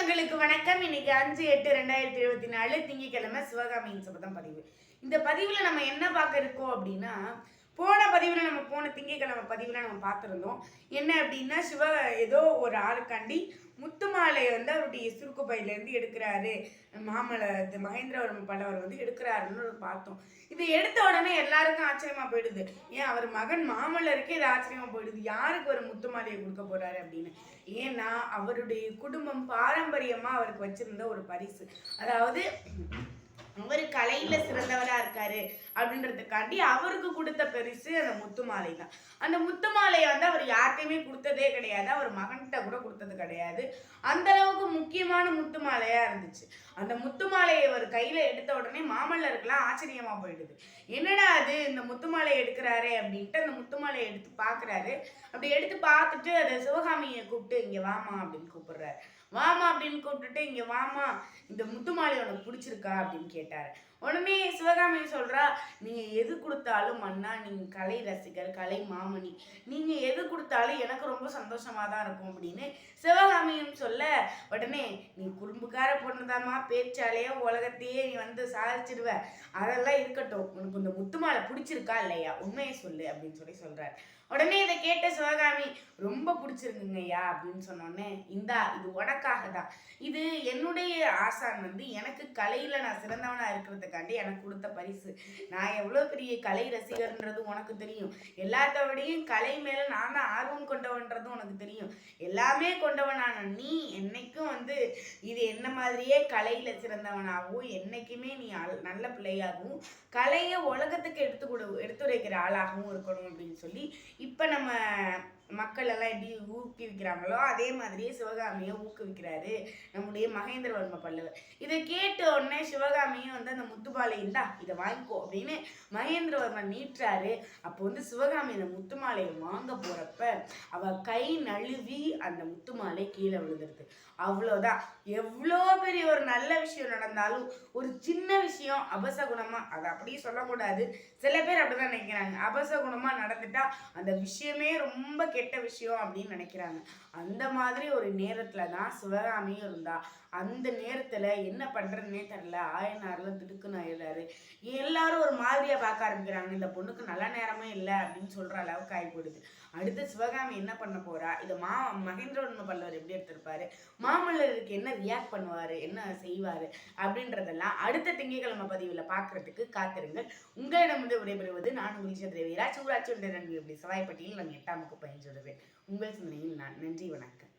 சொந்தங்களுக்கு வணக்கம். இன்னைக்கு 5/8/2024 திங்கட்கிழமை சிவகாமியின் சபதம் பதிவு. இந்த பதிவுல நம்ம என்ன பார்க்க இருக்கோம் அப்படின்னா, போன திங்கட்கிழமை பதிவுல நம்ம பார்த்துருந்தோம். என்ன அப்படின்னா, ஏதோ ஒரு ஆளுக்காண்டி முத்து மாலையை அவருடைய சுருக்கு பையிலேருந்து எடுக்கிறாரு. மகேந்திரவர்ம பல்லவர் எடுக்கிறாருன்னு பார்த்தோம். இதை எடுத்த உடனே எல்லாருக்கும் ஆச்சரியமா போயிடுது. ஏன் அவர் மகன் மாமல்லருக்கே இது ஆச்சரியமா போயிடுது. யாருக்கு ஒரு முத்து மாலையை கொடுக்க போறாரு அப்படின்னு. ஏன்னா அவருடைய குடும்பம் பாரம்பரியமா அவருக்கு வச்சிருந்த ஒரு பரிசு. அதாவது அவர் கலையில சிறந்தவரா இருக்காரு அப்படின்றதுக்காண்டி அவருக்கு கொடுத்த பரிசு அந்த முத்து மாலை தான். அந்த முத்து மாலையை அவர் யார்கிட்டையுமே கொடுத்ததே கிடையாது. அவர் மகன்கிட்ட கூட கொடுத்தது கிடையாது. அந்த அளவுக்கு முக்கியமான முத்து மாலையா இருந்துச்சு. அந்த முத்து மாலையை அவர் கையில எடுத்த உடனே மாமல்லருக்குலாம் ஆச்சரியமா போயிடுது. என்னடா அது இந்த முத்து மாலையை எடுக்கிறாரு அப்படின்ட்டு அந்த முத்து மாலையை எடுத்து பாக்குறாரு. அப்படி எடுத்து பார்த்துட்டு அதை சிவகாமியை கூப்பிட்டு இங்க வாமா அப்படின்னு கூப்பிடுறாரு. வாமா அப்படின்னு கூப்பிட்டுட்டு இங்க வாமா, இந்த முத்து மாலை உனக்கு பிடிச்சிருக்கா அப்படின்னு கேட்டாரு. உடனே சிவகாமி சொல்றா, நீங்க எது கொடுத்தாலும் அண்ணா, நீங்க கலை ரசிகர், கலை மாமணி, நீங்க எது கொடுத்தாலும் எனக்கு ரொம்ப சந்தோஷமா தான் இருக்கும் அப்படின்னு சிவகாமியும் சொல்ல, உடனே நீ குறும்புக்கார பொண்ணுதாம்மா, பேச்சாலேயே உலகத்தையே நீ சாதிச்சிடுவ, அதெல்லாம் இருக்கட்டும், உனக்கு இந்த முத்து மாலை பிடிச்சிருக்கா இல்லையா, உண்மையை சொல்லு அப்படின்னு சொல்றாரு. உடனே இதை கேட்ட சிவகாமி, ரொம்ப பிடிச்சிருக்குங்க ஐயா அப்படின்னு சொன்னோடனே, இந்தா இது உனக்காக தான், இது என்னுடைய ஆசான் எனக்கு கலையில நான் சிறந்தவனா இருக்கிறதுக்காண்டி எனக்கு கொடுத்த பரிசு. நான் எவ்வளவு பெரிய கலை ரசிகர்ன்றது உனக்கு தெரியும். எல்லாத்தோடையும் கலை மேல நான் தான் ஆர்வம் கொண்டவன்றதும் உனக்கு தெரியும். எல்லாமே கொண்டவனான நீ என்னைக்கும் இது என்ன மாதிரியே கலையில சிறந்தவனாகவும் என்னைக்குமே நீ நல்ல பிள்ளையாகவும் கலையை உலகத்துக்கு எடுத்துரைக்கிற ஆளாகவும் இருக்கணும் அப்படின்னு சொல்லி இப்ப நம்ம மக்கள் எல்லாம் எப்படி ஊக்குவிக்கிறாங்களோ அதே மாதிரியே சிவகாமியை ஊக்குவிக்கிறாரு நம்முடைய மகேந்திரவர்ம பல்லவர். இதை கேட்ட உடனே சிவகாமியும் அந்த முத்துமாலை இந்தா இதை வாங்கிக்கோ அப்படின்னு மகேந்திரவர்மன் நீட்டுறாரு. அப்போ சிவகாமி இந்த முத்துமாலையை வாங்க போறப்ப அவ கை நழுவி அந்த முத்துமாலை கீழே விழுந்துருது. அவ்வளோதான். எவ்வளோ பெரிய ஒரு நல்ல விஷயம் நடந்தாலும் ஒரு சின்ன விஷயம் அபசகுணமா, அதை அப்படியே சொல்லக்கூடாது, சில பேர் அப்படிதான் நினைக்கிறாங்க, அபசகுணமா நடந்துட்டா அந்த விஷயமே ரொம்ப கெட்ட விஷயம் அப்படின்னு நினைக்கிறாங்க. அந்த மாதிரி ஒரு நேரத்துல தான் சிவகாமியும் இருந்தா. அந்த நேரத்துல என்ன பண்றதுன்னே தெரியல. ஆயனார்ல திடுக்குன்னு ஆயிடுறாரு. எல்லாரும் ஒரு மாதிரியா பார்க்க ஆரம்பிக்கிறாங்க. இந்த பொண்ணுக்கு நல்ல நேரமே இல்லை அப்படின்னு சொல்ற அளவுக்கு ஆகி போயிடுது. அடுத்து சிவகாமி என்ன பண்ண போறா, இதை மகேந்திரவர்ம பல்லவர் எப்படி எடுத்திருப்பாரு, மாமல்லருக்கு என்ன ரியாக்ட் பண்ணுவாரு, என்ன செய்வாரு அப்படின்றதெல்லாம் அடுத்த திங்கட்கிழமை பதிவுல பாக்குறதுக்கு காத்திருங்கள். உங்களிடம் விடைபெறுவது நான் உங்கள் சந்திரவீரா. சூராட்சி ஒன்றை நன்றி. இப்படி சவாய்ப்பட்டியில் நான் 8ஆம் வகுப்பு பயின்றுடுவேன். உங்கள் சிந்தனையில் நான். நன்றி, வணக்கம்.